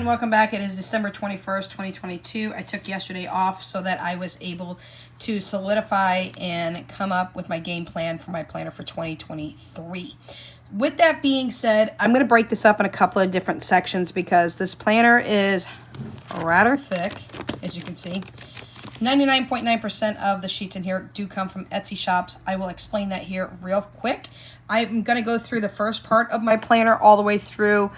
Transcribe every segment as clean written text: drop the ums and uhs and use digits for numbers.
everyone, welcome back. It is December 21st, 2022. I took yesterday off so that I was able to solidify and come up with my game plan for my planner for 2023. With that being said, I'm going to break this up in a couple of different sections because this planner is rather thick, as you can see. 99.9% of the sheets in here do come from Etsy shops. I will explain that here real quick. I'm going to go through the first part of my planner all the way through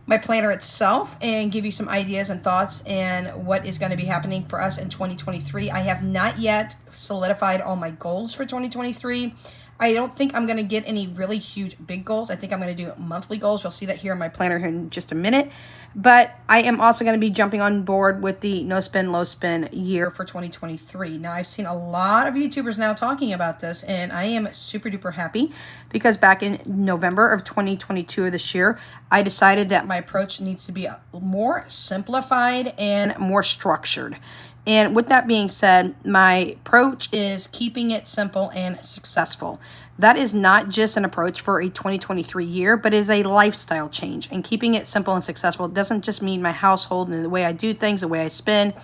my planner itself and give you some ideas and thoughts and what is going to be happening for us in 2023. I have not yet solidified all my goals for 2023. I don't think I'm going to get any really huge big goals. I think I'm going to do monthly goals. You'll see that here in my planner here in just a minute. But I am also going to be jumping on board with the no spend, low spend year for 2023. Now, I've seen a lot of YouTubers now talking about this, and I am super duper happy because back in November of 2022 of this year, I decided that my approach needs to be more simplified and more structured. And with that being said, my approach is keeping it simple and successful. That is not just an approach for a 2023 year, but is a lifestyle change. And keeping it simple and successful doesn't just mean my household and the way I do things, the way I spend,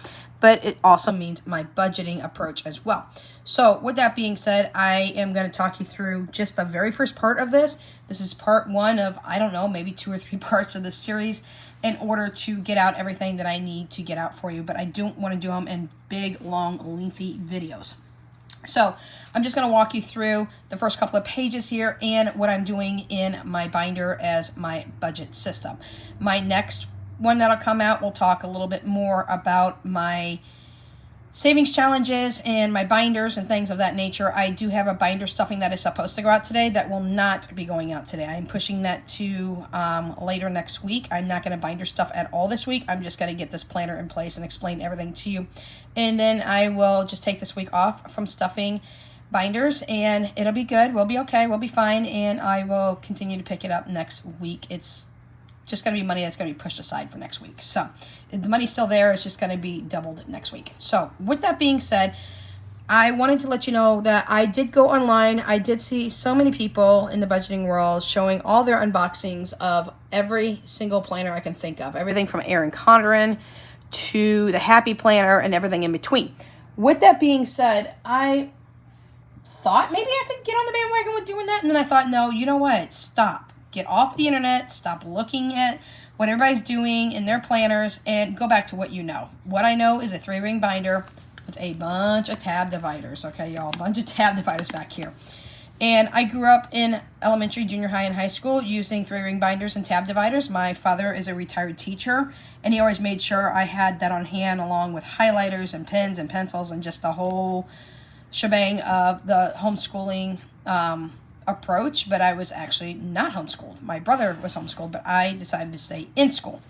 but it also means my budgeting approach as well. So with that being said, I am going to talk you through just the very first part of this. This is part one of, I don't know, maybe 2 or 3 parts of this series in order to get out everything that I need to get out for you. But I don't want to do them in big, long, lengthy videos. So I'm just going to walk you through the first couple of pages here and what I'm doing in my binder as my budget system. My next one that'll come out, we'll talk a little bit more about my savings challenges and my binders and things of that nature. I do have a binder stuffing that is supposed to go out today that will not be going out today. I'm pushing that to later next week. I'm not going to binder stuff at all this week. I'm just going to get this planner in place and explain everything to you. And then I will just take this week off from stuffing binders and it'll be good. We'll be okay. We'll be fine. And I will continue to pick it up next week. It's just going to be money that's going to be pushed aside for next week. So the money's still there. It's just going to be doubled next week. So with that being said, I wanted to let you know that I did go online. I did see so many people in the budgeting world showing all their unboxings of every single planner I can think of. Everything from Erin Condren to the Happy Planner and everything in between. With that being said, I thought maybe I could get on the bandwagon with doing that. And then I thought, no, you know what? Stop. Get off the internet, stop looking at what everybody's doing in their planners, and go back to what you know. What I know is a 3-ring binder with a bunch of tab dividers. Okay, y'all, a bunch of tab dividers back here. And I grew up in elementary, junior high, and high school using 3-ring binders and tab dividers. My father is a retired teacher, and he always made sure I had that on hand along with highlighters and pens and pencils and just the whole shebang of the homeschooling approach. But I was actually not homeschooled. My brother was homeschooled, but I decided to stay in school.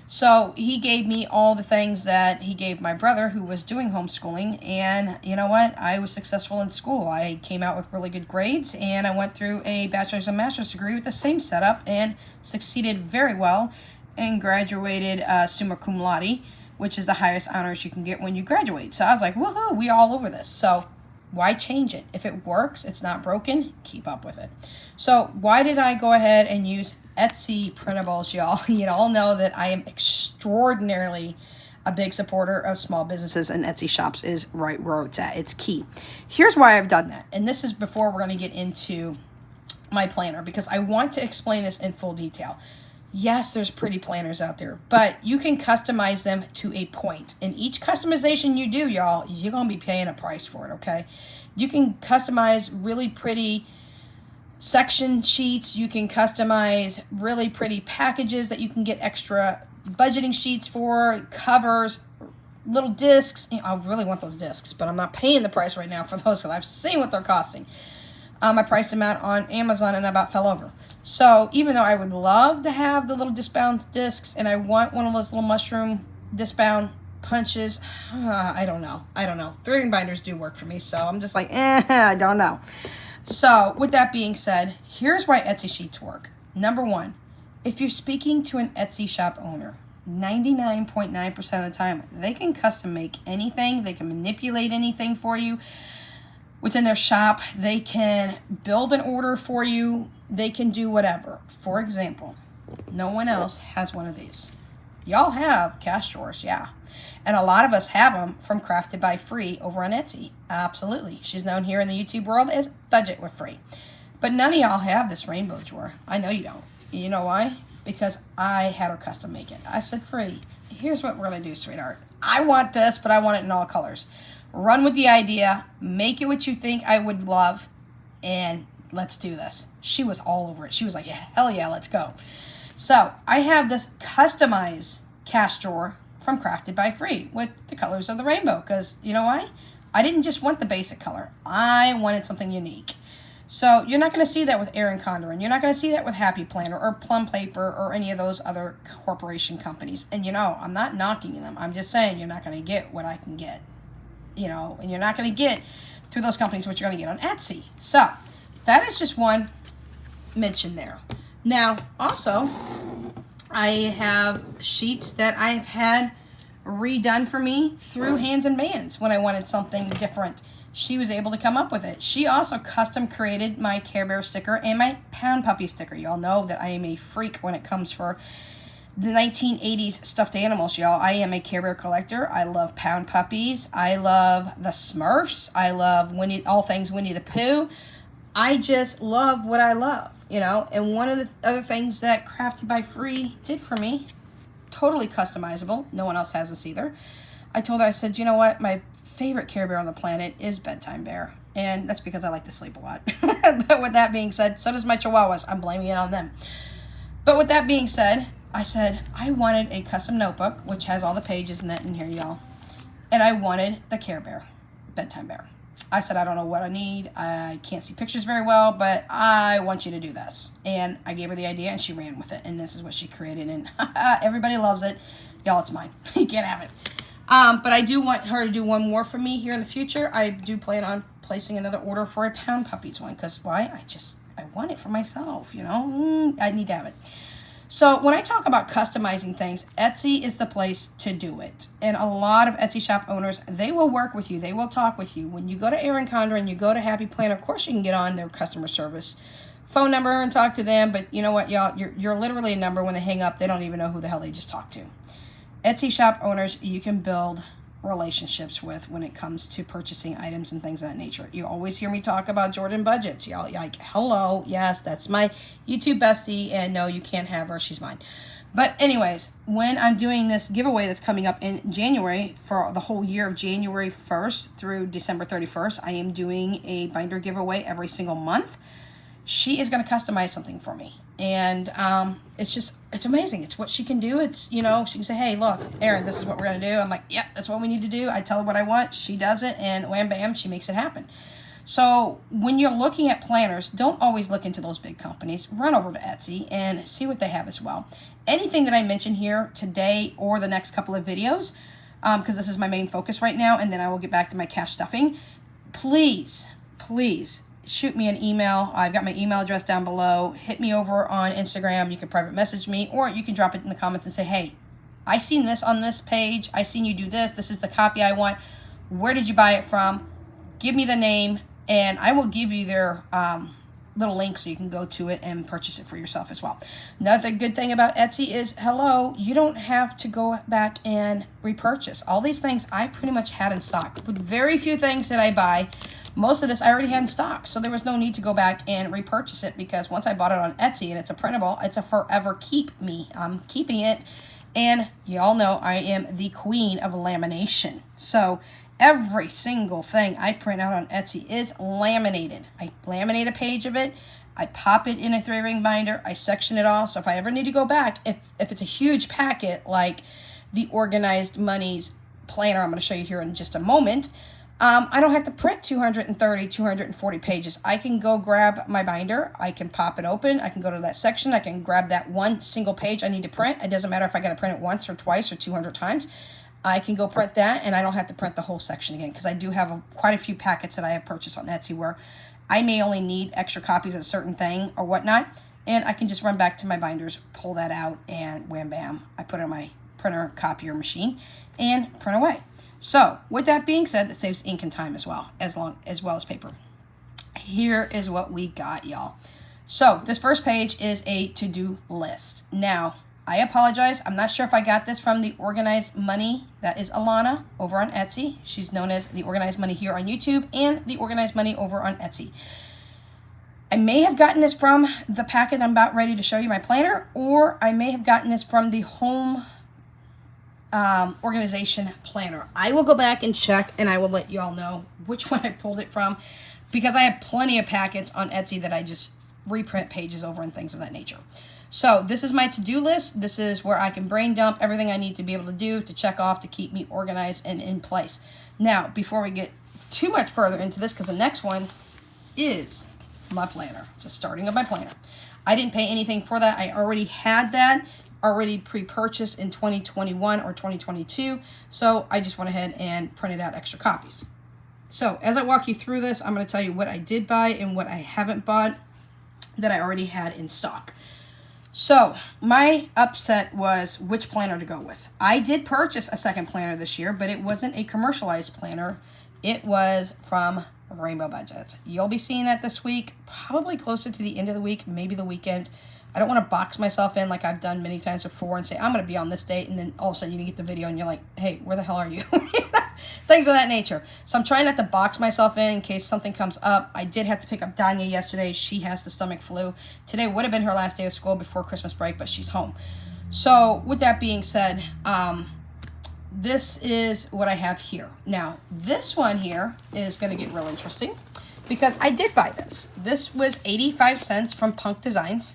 So he gave me all the things that he gave my brother who was doing homeschooling. And you know what? I was successful in school. I came out with really good grades and I went through a bachelor's and master's degree with the same setup and succeeded very well and graduated summa cum laude, which is the highest honors you can get when you graduate. So I was like, woohoo, we all over this. So why change it? If it works, it's not broken, keep up with it. So why did I go ahead and use Etsy printables, y'all? You all know that I am extraordinarily a big supporter of small businesses, and Etsy shops is right where it's at. It's key. Here's why I've done that. And this is before we're going to get into my planner, because I want to explain this in full detail. Yes, there's pretty planners out there, but you can customize them to a point. And each customization you do, y'all, you're going to be paying a price for it, okay? You can customize really pretty section sheets. You can customize really pretty packages that you can get extra budgeting sheets for, covers, little discs. I really want those discs, but I'm not paying the price right now for those because I've seen what they're costing. I priced them out on Amazon and I about fell over. So even though I would love to have the little discbound discs and I want one of those little mushroom discbound punches, I don't know. 3-ring binders do work for me, so I'm just like, I don't know. So with that being said, here's why Etsy sheets work. Number one, if you're speaking to an Etsy shop owner, 99.9% of the time, they can custom make anything. They can manipulate anything for you within their shop. They can build an order for you. They can do whatever. For example, no one else has one of these. Y'all have cash drawers, yeah. And a lot of us have them from Crafted by Free over on Etsy. Absolutely. She's known here in the YouTube world as Budget with Free. But none of y'all have this rainbow drawer. I know you don't. You know why? Because I had her custom make it. I said, Free, here's what we're going to do, sweetheart. I want this, but I want it in all colors. Run with the idea. Make it what you think I would love. And let's do this. She was all over it. She was like, hell yeah, let's go. So I have this customized cash drawer from Crafted by Free with the colors of the rainbow. Because you know why? I didn't just want the basic color. I wanted something unique. So you're not going to see that with Erin Condren. You're not going to see that with Happy Planner or Plum Paper or any of those other corporation companies. And you know, I'm not knocking them. I'm just saying you're not going to get what I can get. You know, and you're not going to get through those companies what you're going to get on Etsy. So that is just one mention there. Now, also, I have sheets that I've had redone for me through Hands and Bands when I wanted something different. She was able to come up with it. She also custom created my Care Bear sticker and my Pound Puppy sticker. Y'all know that I am a freak when it comes for the 1980s stuffed animals, y'all. I am a Care Bear collector. I love Pound Puppies. I love the Smurfs. I love all things Winnie the Pooh. I just love what I love, you know. And one of the other things that Crafted by Free did for me, totally customizable. No one else has this either. I told her, I said, you know what? My favorite Care Bear on the planet is Bedtime Bear. And that's because I like to sleep a lot. But with that being said, so does my Chihuahuas. I'm blaming it on them. But with that being said, I said I wanted a custom notebook, which has all the pages and that in here, y'all. And I wanted the Care Bear, Bedtime Bear. I said, I don't know what I need. I can't see pictures very well, but I want you to do this. And I gave her the idea, and she ran with it. And this is what she created. And everybody loves it. Y'all, it's mine. You can't have it. But I do want her to do one more for me here in the future. I do plan on placing another order for a Pound Puppies one. Because why? I want it for myself, you know. I need to have it. So when I talk about customizing things, Etsy is the place to do it. And a lot of Etsy shop owners, they will work with you. They will talk with you. When you go to Erin Condren, you go to Happy Planner, of course you can get on their customer service phone number and talk to them. But you know what, y'all? You're literally a number. When they hang up, they don't even know who the hell they just talked to. Etsy shop owners, you can build relationships with when it comes to purchasing items and things of that nature. You always hear me talk about Jordan Budgets. Y'all like, hello, yes, that's my YouTube bestie, and no, you can't have her, she's mine. But anyways, when I'm doing this giveaway that's coming up in January for the whole year of January 1st through December 31st, I am doing a binder giveaway every single month. She is going to customize something for me. And it's amazing. It's what she can do. It's, you know, she can say, hey, look, Erin, this is what we're going to do. I'm like, yep, that's what we need to do. I tell her what I want. She does it, and wham, bam, she makes it happen. So when you're looking at planners, don't always look into those big companies. Run over to Etsy and see what they have as well. Anything that I mention here today or the next couple of videos, because this is my main focus right now, and then I will get back to my cash stuffing, please shoot me an email. I've got my email address down below. Hit me over on Instagram. You can private message me, or you can drop it in the comments and say, hey, I seen this on this page. I seen you do this. This is the copy I want. Where did you buy it from? Give me the name, and I will give you their little link so you can go to it and purchase it for yourself as well. Another good thing about Etsy is, hello, you don't have to go back and repurchase. All these things I pretty much had in stock. With very few things that I buy, most of this I already had in stock, so there was no need to go back and repurchase it, because once I bought it on Etsy and it's a printable, it's a forever keep me. I'm keeping it, and you all know I am the queen of lamination. So every single thing I print out on Etsy is laminated. I laminate a page of it, I pop it in a 3-ring binder, I section it all, so if I ever need to go back, if it's a huge packet like the Organized Monies planner I'm going to show you here in just a moment, I don't have to print 230, 240 pages. I can go grab my binder. I can pop it open. I can go to that section. I can grab that one single page I need to print. It doesn't matter if I got to print it once or twice or 200 times. I can go print that, and I don't have to print the whole section again, because I do have quite a few packets that I have purchased on Etsy where I may only need extra copies of a certain thing or whatnot, and I can just run back to my binders, pull that out, and wham, bam, I put it on my printer copier machine and print away. So, with that being said, that saves ink and time as well as paper. Here is what we got, y'all. So, this first page is a to-do list. Now, I apologize. I'm not sure if I got this from the Organized Money. That is Alana over on Etsy. She's known as the Organized Money here on YouTube and the Organized Money over on Etsy. I may have gotten this from the packet I'm about ready to show you, my planner, or I may have gotten this from the home organization planner. I will go back and check, and I will let you all know which one I pulled it from, because I have plenty of packets on Etsy that I just reprint pages over and things of that nature. So this is my to-do list. This is where I can brain dump everything I need to be able to do to check off to keep me organized and in place. Now, before we get too much further into this, because the next one is my planner. It's a starting of my planner. I didn't pay anything for that. I already had that already pre-purchased in 2021 or 2022. So I just went ahead and printed out extra copies. So as I walk you through this, I'm going to tell you what I did buy and what I haven't bought that I already had in stock. So my upset was which planner to go with. I did purchase a second planner this year, but it wasn't a commercialized planner. It was from Rainbow Budgets. You'll be seeing that this week, probably closer to the end of the week, maybe the weekend. I don't want to box myself in like I've done many times before and say, I'm going to be on this date, and then all of a sudden you get the video and you're like, hey, where the hell are you? Things of that nature. So I'm trying not to box myself in case something comes up. I did have to pick up Danya yesterday. She has the stomach flu. Today would have been her last day of school before Christmas break, but she's home. So with that being said, this is what I have here. Now, this one here is going to get real interesting because I did buy this. This was 85 cents from Punk Designs.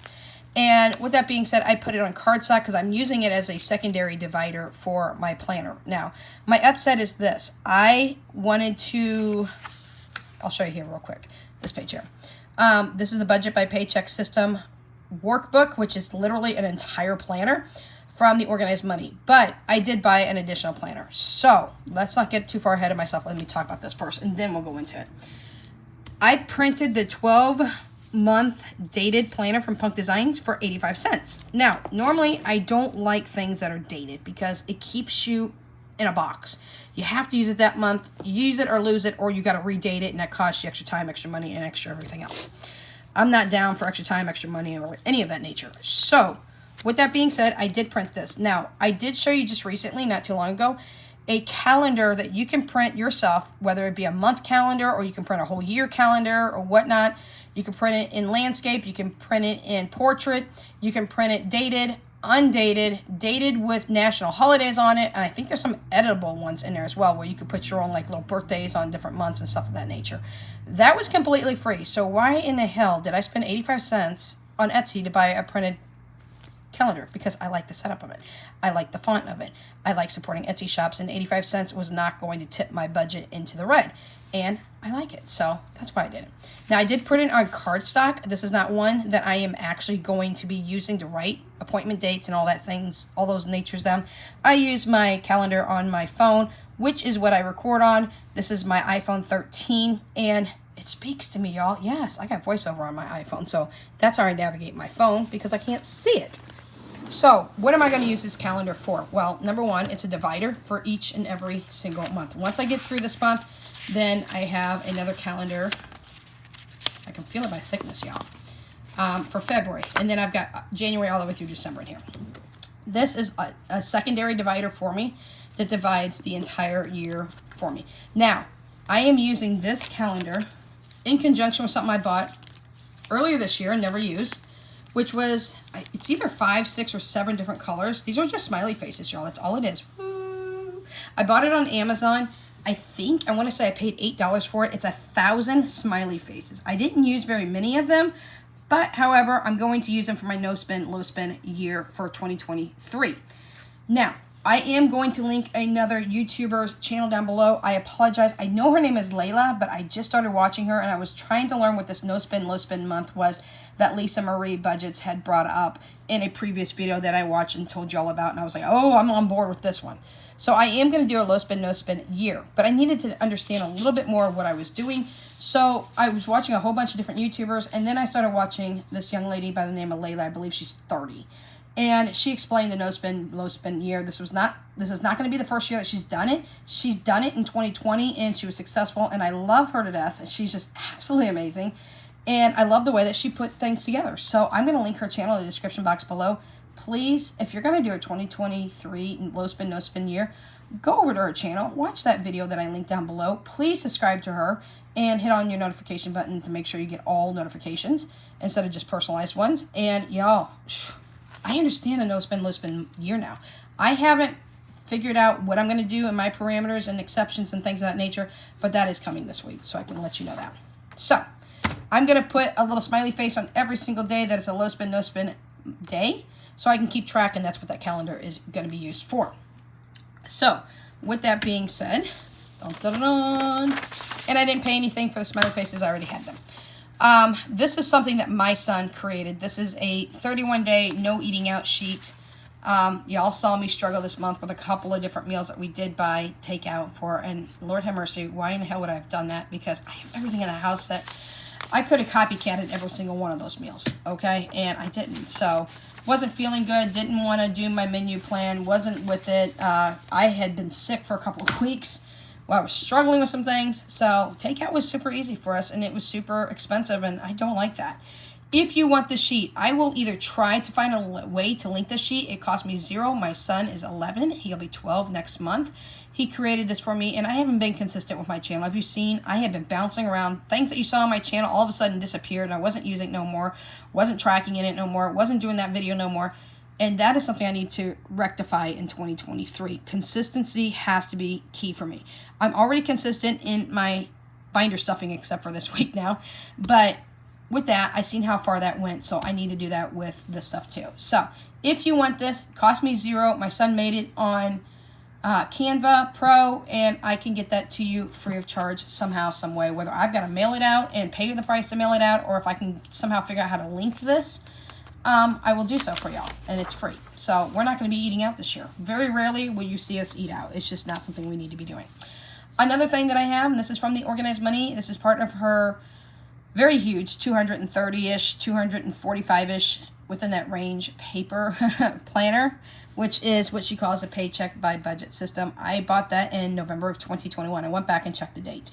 And with that being said, I put it on cardstock because I'm using it as a secondary divider for my planner. Now, my upset is this. I wanted to, I'll show you here real quick, this page here. This is the Budget by Paycheck System workbook, which is literally an entire planner from the Organized Money. But I did buy an additional planner. So let's not get too far ahead of myself. Let me talk about this first, and then we'll go into it. I printed the 12-month dated planner from Punk Designs for 85 cents. Now, normally I don't like things that are dated because it keeps you in a box. You have to use it that month. You use it or lose it, or you got to redate it, and that costs you extra time, extra money, and extra everything else. I'm not down for extra time, extra money, or any of that nature. So, with that being said, I did print this. Now, I did show you just recently, not too long ago, a calendar that you can print yourself, whether it be a month calendar or you can print a whole year calendar or whatnot. You can print it in landscape, you can print it in portrait, you can print it dated, undated, dated with national holidays on it, and I think there's some editable ones in there as well where you could put your own like little birthdays on different months and stuff of that nature. That was completely free. So why in the hell did I spend 85 cents on Etsy to buy a printed calendar? Because I like the setup of it. I like the font of it. I like supporting Etsy shops, and 85 cents was not going to tip my budget into the red. And I like it, so that's why I did it. Now, I did print it on cardstock. This is not one that I am actually going to be using to write appointment dates and all that things, all those natures down. I use my calendar on my phone, which is what I record on. This is my iPhone 13, and it speaks to me, y'all. Yes, I got voiceover on my iPhone, so that's how I navigate my phone because I can't see it. So, what am I going to use this calendar for? Well, number one, it's a divider for each and every single month. Once I get through this month, then I have another calendar. I can feel it by thickness, y'all. For February. And then I've got January all the way through December in here. This is a secondary divider for me that divides the entire year for me. Now, I am using this calendar in conjunction with something I bought earlier this year and never used, which was, it's either 5, 6, or 7 different colors. These are just smiley faces, y'all. That's all it is. Woo. I bought it on Amazon. I want to say I paid $8 for it. It's 1,000 smiley faces. I didn't use very many of them, but however, I'm going to use them for my no spend, low spend year for 2023. Now, I am going to link another YouTuber's channel down below. I apologize. I know her name is Layla, but I just started watching her, and I was trying to learn what this no spend, low spend month was that Lisa Marie Budgets had brought up in a previous video that I watched and told y'all about, and I was like, oh, I'm on board with this one. So I am going to do a low spend, no spend year, but I needed to understand a little bit more of what I was doing. So I was watching a whole bunch of different YouTubers, and then I started watching this young lady by the name of Layla. I believe she's 30. And she explained the no spend, low spend year. This is not going to be the first year that she's done it. She's done it in 2020, and she was successful, and I love her to death. She's just absolutely amazing. And I love the way that she put things together. So I'm going to link her channel in the description box below. please, if you're going to do a 2023 low spin, no spin year, go over to her channel, watch that video that I linked down below. Please subscribe to her and hit on your notification button to make sure you get all notifications instead of just personalized ones. And y'all, I understand a no spin, low spin year now. I haven't figured out what I'm going to do in my parameters and exceptions and things of that nature, but that is coming this week, so I can let you know that. So I'm going to put a little smiley face on every single day that is a low spin, no spin day, so I can keep track, and that's what that calendar is going to be used for. So with that being said, dun, dun, dun, dun, and I didn't pay anything for the smiley faces, I already had them. This is something that my son created. This is a 31-day no eating out sheet. Y'all saw me struggle this month with a couple of different meals that we did buy takeout for, and Lord have mercy, why in the hell would I have done that? Because I have everything in the house that I could have copycatted every single one of those meals, okay? And I didn't, so wasn't feeling good, didn't want to do my menu plan, wasn't with it. I had been sick for a couple of weeks while I was struggling with some things, so takeout was super easy for us, and it was super expensive, and I don't like that. If you want the sheet, I will either try to find a way to link the sheet. It cost me $0. My son is 11. He'll be 12 next month. He created this for me, and I haven't been consistent with my channel. Have you seen? I have been bouncing around. Things that you saw on my channel all of a sudden disappeared, and I wasn't using it no more, wasn't tracking in it no more, wasn't doing that video no more. And that is something I need to rectify in 2023. Consistency has to be key for me. I'm already consistent in my binder stuffing except for this week now, but with that, I've seen how far that went, so I need to do that with this stuff too. So if you want this, it cost me $0. My son made it on Canva Pro, and I can get that to you free of charge somehow, some way, whether I've got to mail it out and pay you the price to mail it out, or if I can somehow figure out how to link this, I will do so for y'all, and it's free. So we're not going to be eating out this year. Very rarely will you see us eat out. It's just not something we need to be doing. Another thing that I have, and this is from the Organized Money, this is part of her very huge 230-ish, 245-ish, within that range, paper planner, which is what she calls a paycheck by budget system. I bought that in November of 2021. I went back and checked the date.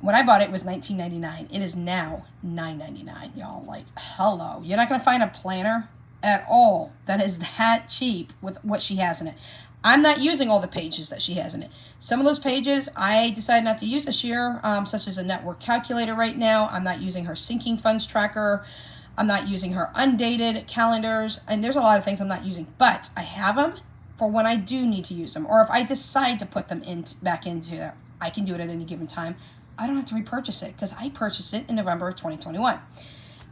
When I bought it, it was $19.99. It is now $9.99, y'all. Like, hello. You're not going to find a planner at all that is that cheap with what she has in it. I'm not using all the pages that she has in it. Some of those pages I decided not to use this year, such as a network calculator right now. I'm not using her sinking funds tracker. I'm not using her undated calendars. And there's a lot of things I'm not using. But I have them for when I do need to use them. Or if I decide to put them back into there, I can do it at any given time. I don't have to repurchase it because I purchased it in November of 2021.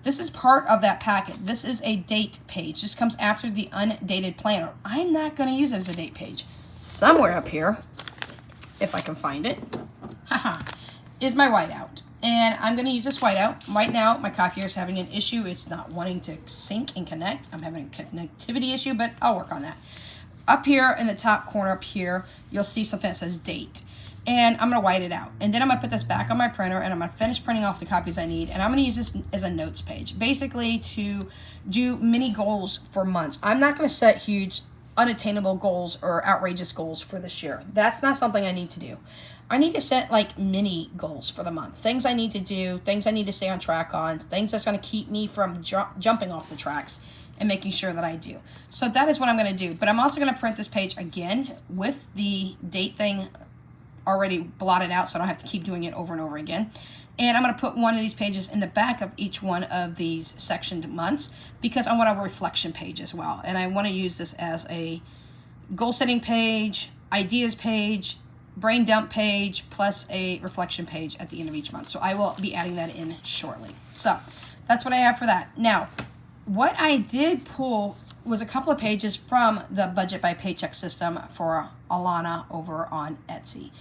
This is part of that packet. This is a date page. This comes after the undated planner. I'm not going to use it as a date page. Somewhere up here, if I can find it, is my whiteout. And I'm going to use this whiteout. Right now, my copier is having an issue. It's not wanting to sync and connect. I'm having a connectivity issue, but I'll work on that. Up here in the top corner up here, you'll see something that says date. And I'm going to white it out. And then I'm going to put this back on my printer, and I'm going to finish printing off the copies I need. And I'm going to use this as a notes page, basically to do mini goals for months. I'm not going to set huge, unattainable goals or outrageous goals for this year. That's not something I need to do. I need to set like mini goals for the month. Things I need to do, things I need to stay on track on, things that's going to keep me from jumping off the tracks and making sure that I do. So that is what I'm going to do. But I'm also going to print this page again with the date thing already blotted out, so I don't have to keep doing it over and over again. And I'm going to put one of these pages in the back of each one of these sectioned months because I want a reflection page as well. And I want to use this as a goal setting page, ideas page, brain dump page, plus a reflection page at the end of each month. So I will be adding that in shortly. So that's what I have for that. Now, what I did pull was a couple of pages from the budget by paycheck system for Alana over on Etsy.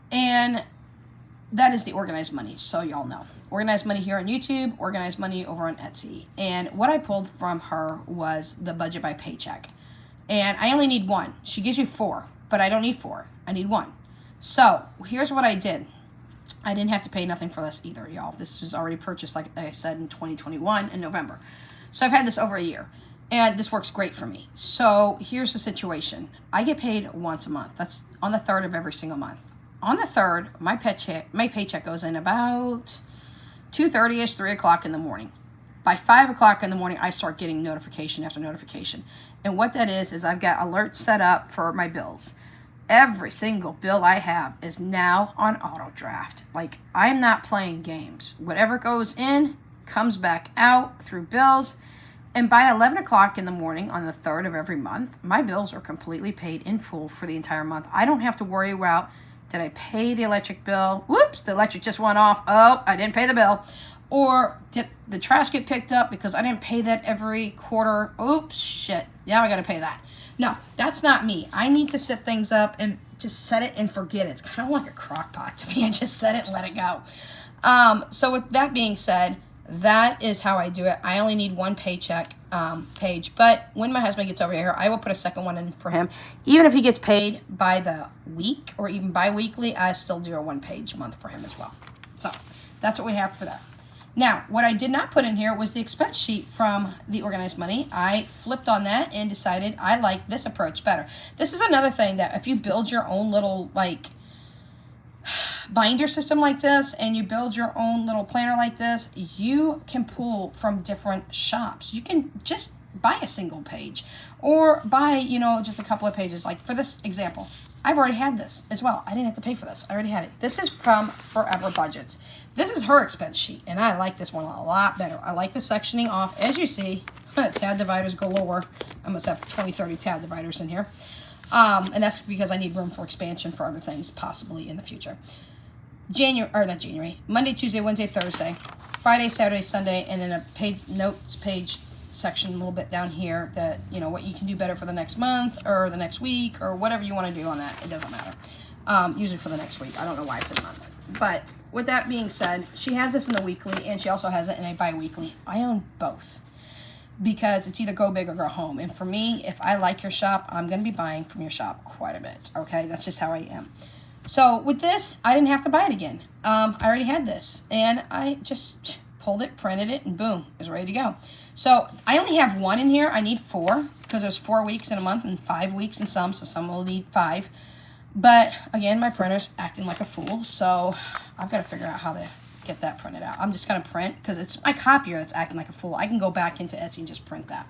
And that is the Organized Money, so y'all know. Organized Money here on YouTube, Organized Money over on Etsy. And what I pulled from her was the budget by paycheck. And I only need one. She gives you 4, but I don't need 4. I need 1. So here's what I did. I didn't have to pay nothing for this either, y'all. This was already purchased, like I said, in 2021 in November. So I've had this over a year. And this works great for me. So here's the situation. I get paid once a month. That's on the 3rd of every single month. On the 3rd, my paycheck goes in about 2:30-ish, 3 o'clock in the morning. by 5 o'clock in the morning, I start getting notification after notification. And what that is I've got alerts set up for my bills. Every single bill I have is now on auto draft. Like, I'm not playing games. Whatever goes in comes back out through bills. And by 11 o'clock in the morning on the 3rd of every month, my bills are completely paid in full for the entire month. I don't have to worry about, did I pay the electric bill? Whoops, the electric just went off. Oh, I didn't pay the bill. Or did the trash get picked up because I didn't pay that every quarter? Oops, shit. Now I got to pay that. No, that's not me. I need to set things up and just set it and forget it. It's kind of like a crock pot to me. I just set it and let it go. So with that being said, that is how I do it. I only need one paycheck page. But when my husband gets over here, I will put a second one in for him. Even if he gets paid by the week or even bi-weekly, I still do a one-page month for him as well. So that's what we have for that. Now, what I did not put in here was the expense sheet from the Organized Money. I flipped on that and decided I like this approach better. This is another thing that if you build your own little, like, binder system like this and you build your own little planner like this, you can pull from different shops. You can just buy a single page or buy, just a couple of pages. Like for this example, I've already had this as well. I didn't have to pay for this. I already had it. This is from Forever Budgets. This is her expense sheet, and I like this one a lot better. I like the sectioning off. As you see, tab dividers galore. I must have 20, 30 tab dividers in here. And that's because I need room for expansion for other things possibly in the future. Monday, Tuesday, Wednesday, Thursday, Friday, Saturday, Sunday, and then a notes page section a little bit down here that, what you can do better for the next month or the next week or whatever you want to do on that. It doesn't matter. Usually for the next week. I don't know why I said month. But with that being said, she has this in the weekly and she also has it in a bi-weekly. I own both because it's either go big or go home. And for me, if I like your shop, I'm going to be buying from your shop quite a bit. Okay, that's just how I am. So with this, I didn't have to buy it again. I already had this and I just pulled it, printed it, and boom, it was ready to go. So I only have one in here. I need 4 because there's 4 weeks in a month and 5 weeks in some, so some will need 5. But again, my printer's acting like a fool, so I've got to figure out how to get that printed out. I'm just going to print because it's my copier that's acting like a fool. I can go back into Etsy and just print that,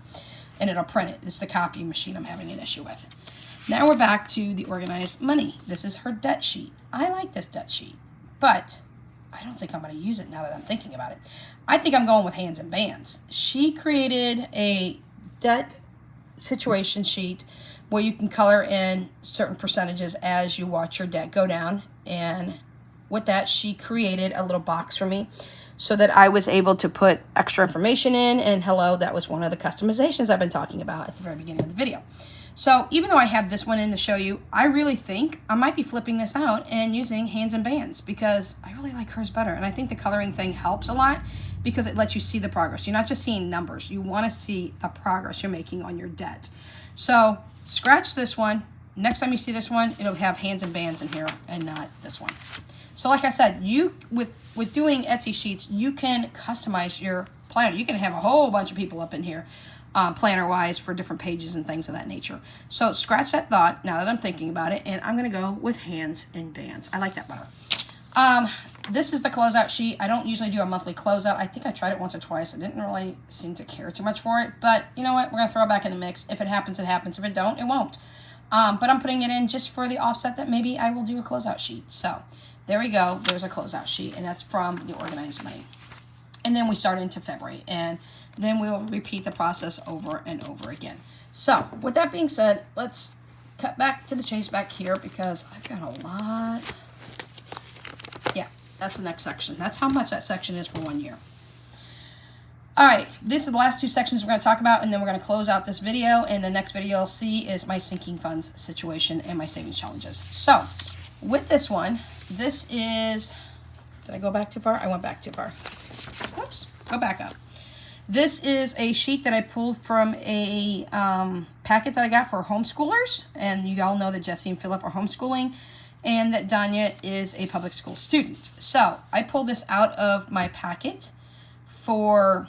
and it'll print it. It's the copying machine I'm having an issue with. Now we're back to the Organized Money. This is her debt sheet. I like this debt sheet, but I don't think I'm going to use it now that I'm thinking about it. I think I'm going with hands and bands. She created a debt situation sheet where you can color in certain percentages as you watch your debt go down. And with that, she created a little box for me so that I was able to put extra information in. And hello, that was one of the customizations I've been talking about at the very beginning of the video. So even though I have this one in to show you, I really think I might be flipping this out and using hands and bands because I really like hers better. And I think the coloring thing helps a lot because it lets you see the progress. You're not just seeing numbers. You want to see the progress you're making on your debt. So scratch this one. Next time you see this one, it'll have hands and bands in here and not this one. So like I said, you with doing Etsy sheets, you can customize your planner. You can have a whole bunch of people up in here planner-wise for different pages and things of that nature. So scratch that thought now that I'm thinking about it, and I'm going to go with hands and bands. I like that better. This is the closeout sheet. I don't usually do a monthly closeout. I think I tried it once or twice. I didn't really seem to care too much for it, but you know what? We're going to throw it back in the mix. If it happens, it happens. If it don't, it won't. But I'm putting it in just for the offset that maybe I will do a closeout sheet. So there we go. There's a closeout sheet, and that's from the Organized Money. And then we start into February, and then we will repeat the process over and over again. So with that being said, let's cut back to the chase back here because I've got a lot. Yeah, that's the next section. That's how much that section is for 1 year. All right, this is the last 2 sections we're going to talk about, and then we're going to close out this video, and the next video you'll see is my sinking funds situation and my savings challenges. So with this one, this is, did I go back too far? I went back too far. Oops, go back up. This is a sheet that I pulled from a packet that I got for homeschoolers, and you all know that Jesse and Philip are homeschooling, and that Danya is a public school student. So I pulled this out of my packet for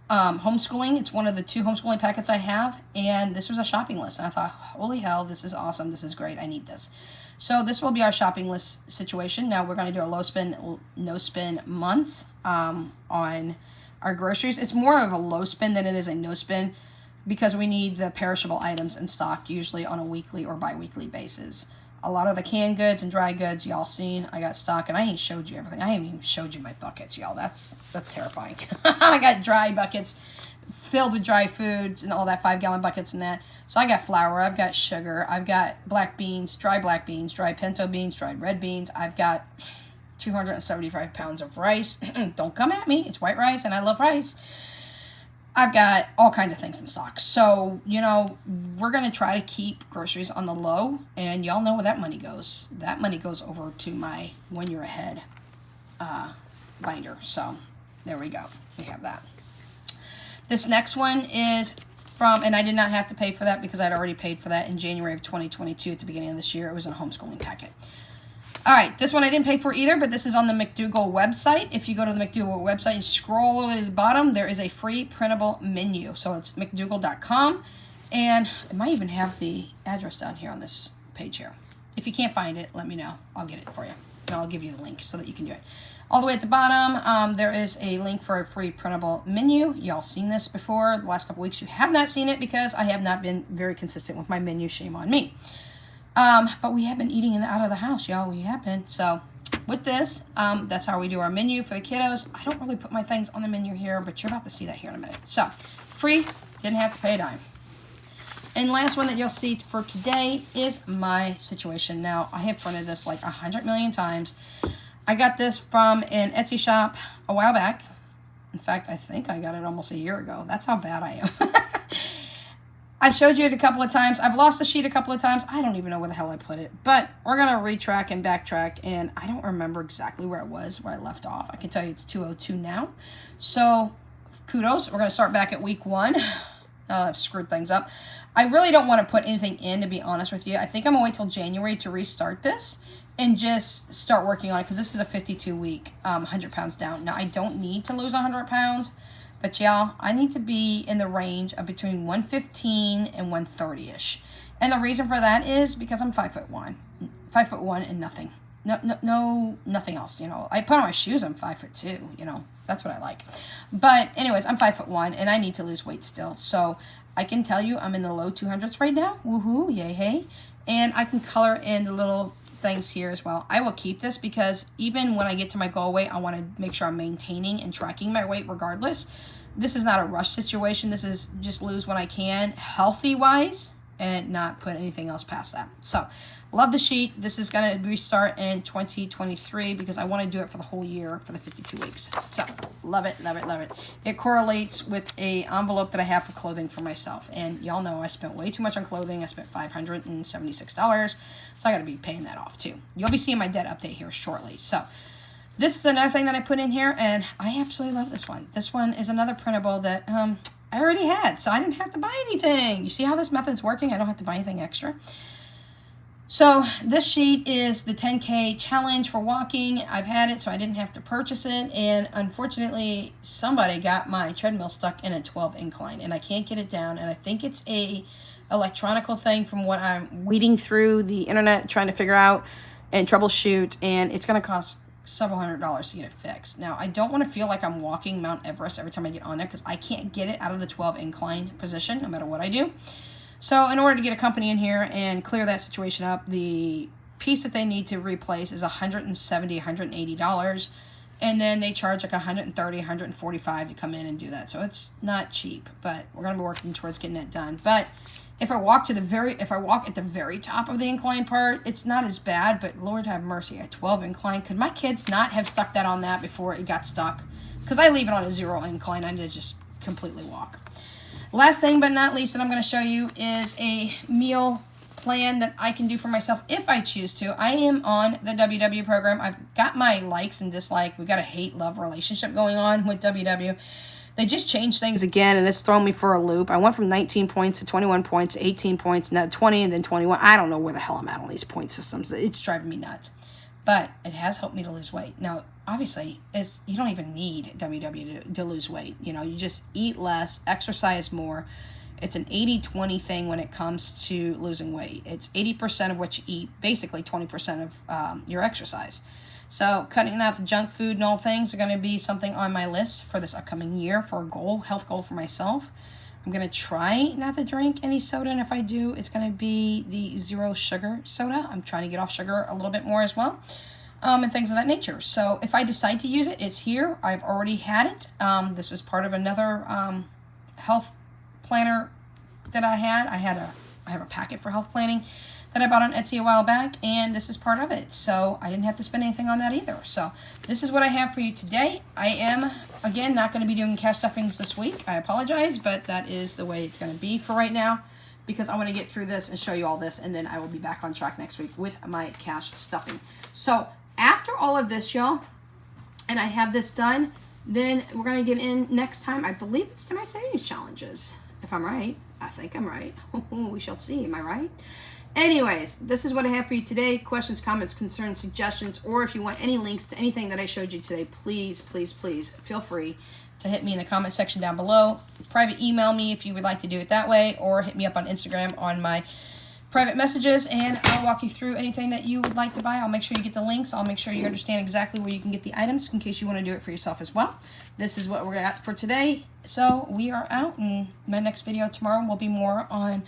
homeschooling. It's one of the 2 homeschooling packets I have, and this was a shopping list, and I thought, holy hell, this is awesome, this is great, I need this. So this will be our shopping list situation. Now we're going to do a low spin, no spin months on our groceries. It's more of a low spend than it is a no spend because we need the perishable items in stock usually on a weekly or bi-weekly basis. A lot of the canned goods and dry goods, y'all seen, I got stock, and I ain't showed you everything. I haven't even showed you my buckets, y'all. That's terrifying. I got dry buckets filled with dry foods and all that, 5-gallon buckets and that. So I got flour, I've got sugar, I've got black beans, dry pinto beans, dried red beans. I've got 275 pounds of rice. Don't come at me. It's white rice, and I love rice. I've got all kinds of things in stock. So, you know, we're going to try to keep groceries on the low, and y'all know where that money goes. That money goes over to my When You're Ahead binder. So, there we go. We have that. This next one is from, and I did not have to pay for that because I'd already paid for that in January of 2022 at the beginning of this year. It was in a homeschooling packet. All right, this one I didn't pay for either, but this is on the McDougall website. If you go to the McDougall website and scroll over to the bottom, there is a free printable menu. So it's mcdougall.com, and it might even have the address down here on this page here. If you can't find it, let me know. I'll get it for you, and I'll give you the link so that you can do it. All the way at the bottom, there is a link for a free printable menu. Y'all seen this before. The last couple weeks you have not seen it because I have not been very consistent with my menu. Shame on me. But we have been eating out of the house, y'all. We have been. So with this, that's how we do our menu for the kiddos. I don't really put my things on the menu here, but you're about to see that here in a minute. So free, didn't have to pay a dime. And last one that you'll see for today is my situation. Now, I have printed this like 100 million times. I got this from an Etsy shop a while back. In fact, I think I got it almost a year ago. That's how bad I am. I've showed you it a couple of times. I've lost the sheet a couple of times. I don't even know where the hell I put it. But we're going to retrack and backtrack. And I don't remember exactly where it was, where I left off. I can tell you it's 202 now. So kudos. We're going to start back at week 1. I've screwed things up. I really don't want to put anything in, to be honest with you. I think I'm going to wait till January to restart this and just start working on it. Because this is a 52-week, 100 pounds down. Now, I don't need to lose 100 pounds. But y'all, I need to be in the range of between 115 and 130-ish. And the reason for that is because I'm 5'1". 5'1" and nothing. No, nothing else, you know. I put on my shoes, I'm 5'2", you know. That's what I like. But anyways, I'm 5'1", and I need to lose weight still. So I can tell you I'm in the low 200s right now. Woohoo, yay, hey. And I can color in the little things here as well. I will keep this because even when I get to my goal weight, I want to make sure I'm maintaining and tracking my weight regardless. This is not a rush situation. This is just lose when I can, healthy wise, and not put anything else past that. So love the sheet. This is going to restart in 2023 because I want to do it for the whole year for the 52 weeks. So love it, love it, love it. It correlates with a envelope that I have for clothing for myself. And y'all know I spent way too much on clothing. I spent $576. So I got to be paying that off too. You'll be seeing my debt update here shortly. So this is another thing that I put in here, and I absolutely love this one. This one is another printable that I already had, so I didn't have to buy anything. You see how this method's working? I don't have to buy anything extra. So this sheet is the 10K challenge for walking. I've had it, so I didn't have to purchase it, and unfortunately, somebody got my treadmill stuck in a 12 incline, and I can't get it down, and I think it's a electronical thing from what I'm weeding through the internet, trying to figure out and troubleshoot, and it's going to cost several $100s to get it fixed. Now, I don't want to feel like I'm walking Mount Everest every time I get on there because I can't get it out of the 12 incline position no matter what I do. So in order to get a company in here and clear that situation up, the piece that they need to replace is $170, $180. And then they charge like $130, $145 to come in and do that. So it's not cheap, but we're going to be working towards getting that done. But if I walk at the very top of the incline part, it's not as bad, but Lord have mercy, at 12 incline, could my kids not have stuck that on that before it got stuck? Because I leave it on a 0 incline, I just completely walk. Last thing but not least that I'm going to show you is a meal plan that I can do for myself if I choose to. I am on the WW program. I've got my likes and dislikes. We've got a hate-love relationship going on with WW. They just changed things again, and it's thrown me for a loop. I went from 19 points to 21 points, 18 points, now 20, and then 21. I don't know where the hell I'm at on these point systems. It's driving me nuts. But it has helped me to lose weight. Now, obviously, you don't even need WW to lose weight. You know, you just eat less, exercise more. It's an 80-20 thing when it comes to losing weight. It's 80% of what you eat, basically 20% of your exercise. So cutting out the junk food and all things are going to be something on my list for this upcoming year for a goal, health goal for myself. I'm going to try not to drink any soda, and if I do, it's going to be the zero sugar soda. I'm trying to get off sugar a little bit more as well, and things of that nature. So if I decide to use it, it's here. I've already had it. This was part of another health planner that I had. I have a packet for health planning that I bought on Etsy a while back, and this is part of it. So I didn't have to spend anything on that either. So this is what I have for you today. I am, again, not going to be doing cash stuffings this week. I apologize, but that is the way it's going to be for right now, because I want to get through this and show you all this, and then I will be back on track next week with my cash stuffing. So after all of this, y'all, and I have this done, then we're going to get in next time. I believe it's to my savings challenges, if I'm right. I think I'm right. We shall see. Am I right? Anyways, this is what I have for you today. Questions, comments, concerns, suggestions, or if you want any links to anything that I showed you today, please, please, please feel free to hit me in the comment section down below. Private email me if you would like to do it that way, or hit me up on Instagram on my private messages, and I'll walk you through anything that you would like to buy. I'll make sure you get the links. I'll make sure you understand exactly where you can get the items in case you want to do it for yourself as well. This is what we're at for today. So we are out, and my next video tomorrow will be more on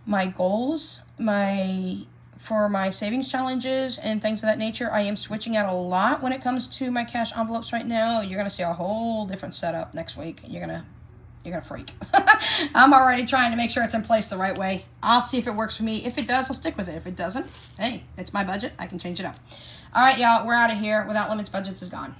my goals, for my savings challenges and things of that nature. I am switching out a lot when it comes to my cash envelopes right now. You're gonna see a whole different setup next week. You're gonna freak. I'm already trying to make sure it's in place the right way. I'll see if it works for me. If it does, I'll stick with it. If it doesn't, hey, it's my budget. I can change it up. All right, y'all, we're out of here. Without Limits, Budgets is gone.